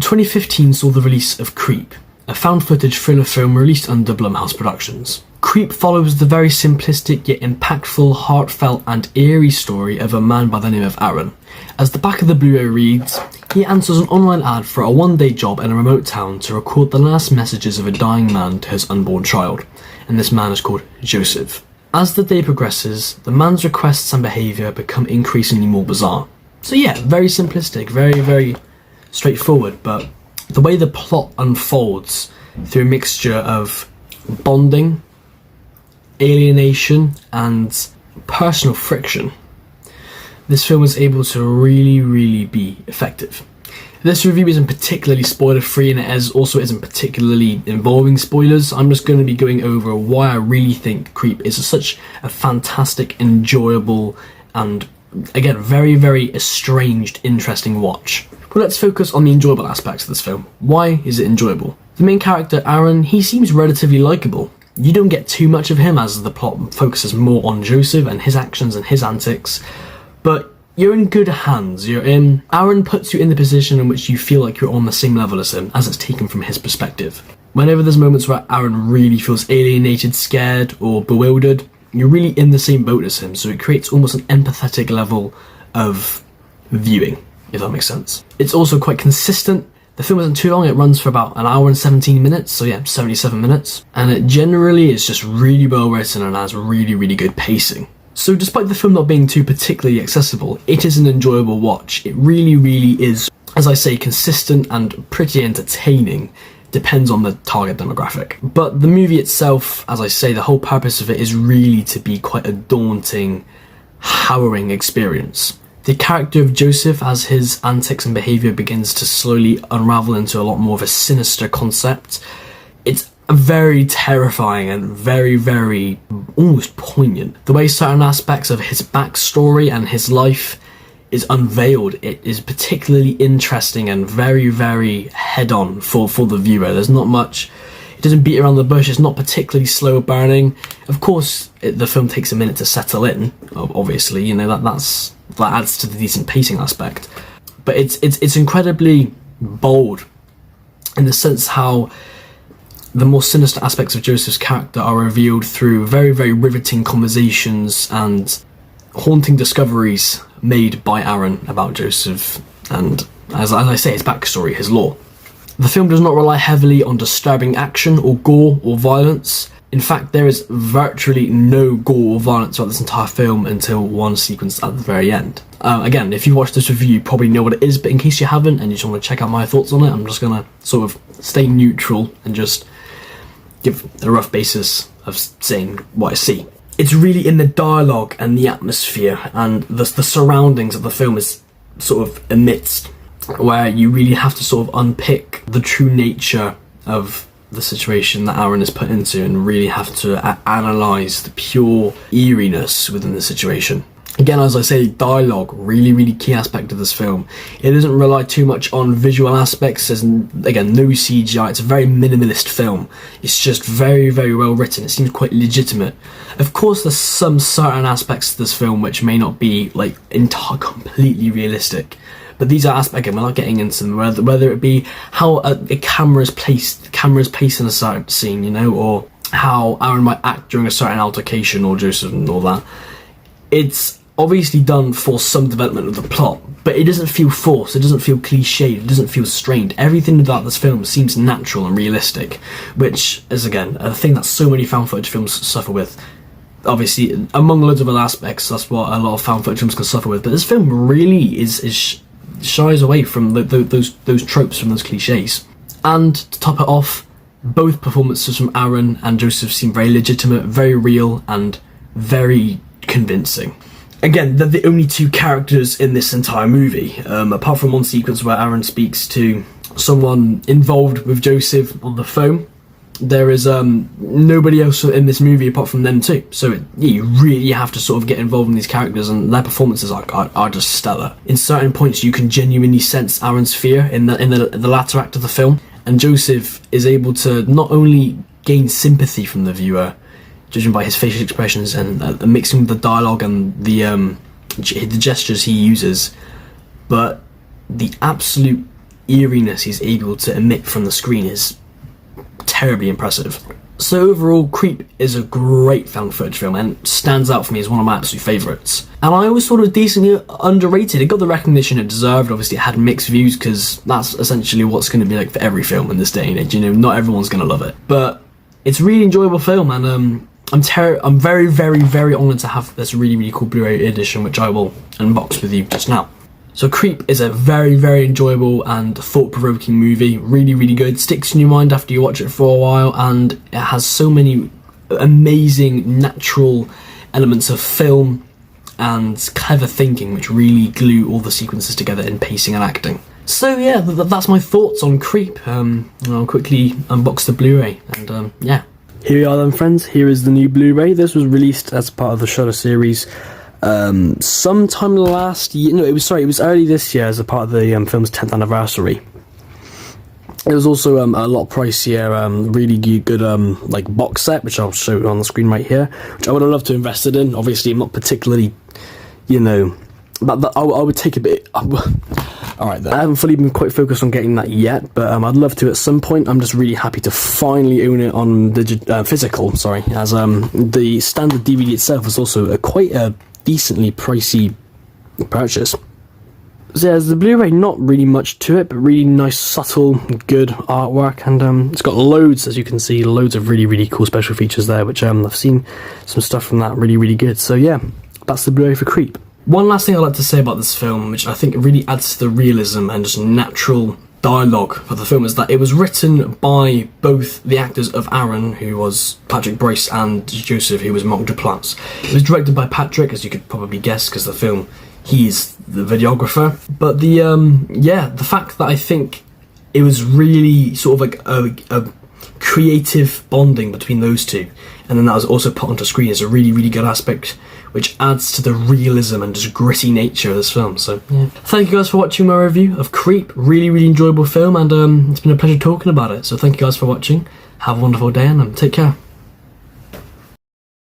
2015 saw the release of Creep, a found-footage thriller film released under Blumhouse Productions. Creep follows the very simplistic yet impactful, heartfelt and eerie story of a man by the name of Aaron. As the back of the Blu-ray reads, he answers an online ad for a one-day job in a remote town to record the last messages of a dying man to his unborn child, and this man is called Joseph. As the day progresses, the man's requests and behaviour become increasingly more bizarre. So yeah, very simplistic, very straightforward, but the way the plot unfolds through a mixture of bonding, alienation and personal friction, this film was able to really be effective. This review isn't particularly spoiler free, and it also isn't particularly involving spoilers. I'm just going to be going over why I really think Creep is such a fantastic, enjoyable and again very estranged, interesting watch. But let's focus on the enjoyable aspects of this film. Why is it enjoyable? The main character, Aaron, he seems relatively likeable. You don't get too much of him as the plot focuses more on Joseph and his actions and his antics, but you're in good hands. Aaron puts you in the position in which you feel like you're on the same level as him, as it's taken from his perspective. Whenever there's moments where Aaron really feels alienated, scared, or bewildered, you're really in the same boat as him, so it creates almost an empathetic level of viewing, if that makes sense. It's also quite consistent. The film isn't too long, it runs for about an hour and 17 minutes, so yeah, 77 minutes. And it generally is just really well written and has really good pacing. So despite the film not being too particularly accessible, it is an enjoyable watch. It really is, as I say, consistent and pretty entertaining. Depends on the target demographic. But the movie itself, as I say, the whole purpose of it is really to be quite a daunting, harrowing experience. The character of Joseph, as his antics and behaviour begins to slowly unravel into a lot more of a sinister concept, it's very terrifying and very almost poignant. The way certain aspects of his backstory and his life is unveiled, it is particularly interesting and very head-on for the viewer. There's not much, it doesn't beat around the bush, it's not particularly slow burning. Of course, the film takes a minute to settle in, obviously, that adds to the decent pacing aspect. But it's incredibly bold in the sense how the more sinister aspects of Joseph's character are revealed through very riveting conversations and haunting discoveries made by Aaron about Joseph and, as I say, his backstory, his lore. The film does not rely heavily on disturbing action or gore or violence. In fact, there is virtually no gore or violence throughout this entire film until one sequence at the very end. Again, if you watch this review, you probably know what it is, but in case you haven't and you just want to check out my thoughts on it, I'm just going to sort of stay neutral and just give a rough basis of saying what I see. It's really in the dialogue and the atmosphere and the surroundings of the film is sort of amidst, where you really have to sort of unpick the true nature of the situation that Aaron is put into and really have to analyse the pure eeriness within the situation. Again, as I say, dialogue, really key aspect of this film. It doesn't rely too much on visual aspects. There's, again, no CGI. It's a very minimalist film. It's just very well written. It seems quite legitimate. Of course, there's some certain aspects to this film which may not be, like, completely realistic. But these are aspects, again, we're not getting into them, whether it be how a camera is placed in a certain scene, or how Aaron might act during a certain altercation, or Joseph and all that. It's obviously done for some development of the plot, but it doesn't feel forced, it doesn't feel cliched, it doesn't feel strained. Everything about this film seems natural and realistic, which is, again, a thing that so many found footage films suffer with. Obviously, among loads of other aspects, that's what a lot of found footage films can suffer with, but this film really shies away from those tropes, from those cliches. And to top it off, both performances from Aaron and Joseph seem very legitimate, very real, and very convincing. Again, they're the only two characters in this entire movie, apart from one sequence where Aaron speaks to someone involved with Joseph on the phone. There is nobody else in this movie apart from them two, so you really have to sort of get involved in these characters, and their performances are just stellar. In certain points you can genuinely sense Aaron's fear in the latter act of the film, and Joseph is able to not only gain sympathy from the viewer, judging by his facial expressions and mixing with the dialogue and the gestures he uses, but the absolute eeriness he's able to emit from the screen is terribly impressive. So overall, Creep is a great found footage film and stands out for me as one of my absolute favourites. And I always thought it was decently underrated. It got the recognition it deserved. Obviously it had mixed views because that's essentially what's going to be like for every film in this day and age. You know, not everyone's going to love it. But it's a really enjoyable film, and I'm very, very, very honoured to have this really, really cool Blu-ray edition, which I will unbox with you just now. So Creep is a very, very enjoyable and thought-provoking movie. Really, really good. Sticks in your mind after you watch it for a while, and it has so many amazing natural elements of film and clever thinking which really glue all the sequences together in pacing and acting. So yeah, that's my thoughts on Creep. I'll quickly unbox the Blu-ray, and yeah. Here we are then, friends. Here is the new Blu-ray. This was released as part of the Shutter series sometime last year. No, it was early this year as a part of the film's 10th anniversary. It was also a lot pricier, really good like box set, which I'll show on the screen right here, which I would have loved to have invested in. Obviously, I'm not particularly, you know, but I would take a bit. Alright then. I haven't fully been quite focused on getting that yet, but I'd love to at some point. I'm just really happy to finally own it on physical, as the standard DVD itself is also quite a decently pricey purchase. So yeah, the Blu-ray, not really much to it, but really nice, subtle, good artwork, and it's got loads, as you can see, loads of really, really cool special features there, which I've seen some stuff from that really, really good. So yeah, that's the Blu-ray for Creep. One last thing I'd like to say about this film, which I think really adds to the realism and just natural dialogue for the film, is that it was written by both the actors of Aaron, who was Patrick Brice, and Joseph, who was Mark Duplass. It was directed by Patrick, as you could probably guess, because the film, he's the videographer. But the fact that I think it was really sort of like a creative bonding between those two, and then that was also put onto screen, is a really, really good aspect, which adds to the realism and just gritty nature of this film. So yeah, thank you guys for watching my review of Creep. Really, really enjoyable film, and it's been a pleasure talking about it. So thank you guys for watching. Have a wonderful day, and take care.